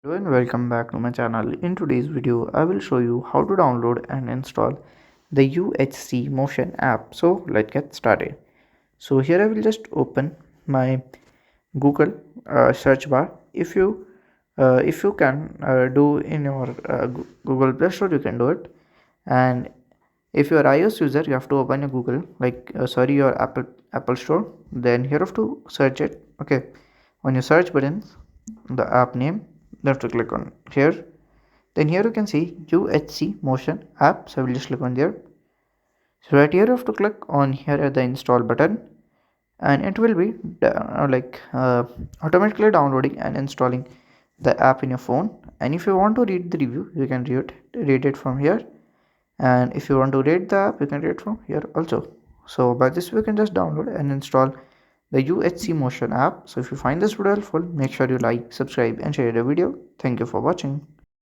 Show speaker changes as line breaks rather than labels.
Hello and welcome back to my channel. In today's video, I will show you how to download and install the UHC Motion app. So let's get started. So here I will just open my Google search bar. If you can do in your Google Play Store, you can do it. And if you are iOS user, you have to open your Google, your Apple Store. Then here have to search it. Okay, on your search button, the app name, you have to click on here. Then here you can see UHC Motion app. So I will just click on there. So right here you have to click on here at the install button, and it will be automatically downloading and installing the app in your phone. And if you want to read the review, you can read it from here. And if you want to rate the app, you can rate from here also. So by this we can just download and install the UHC Motion app. So if you find this video helpful, make sure you like, subscribe and share the video. Thank you for watching.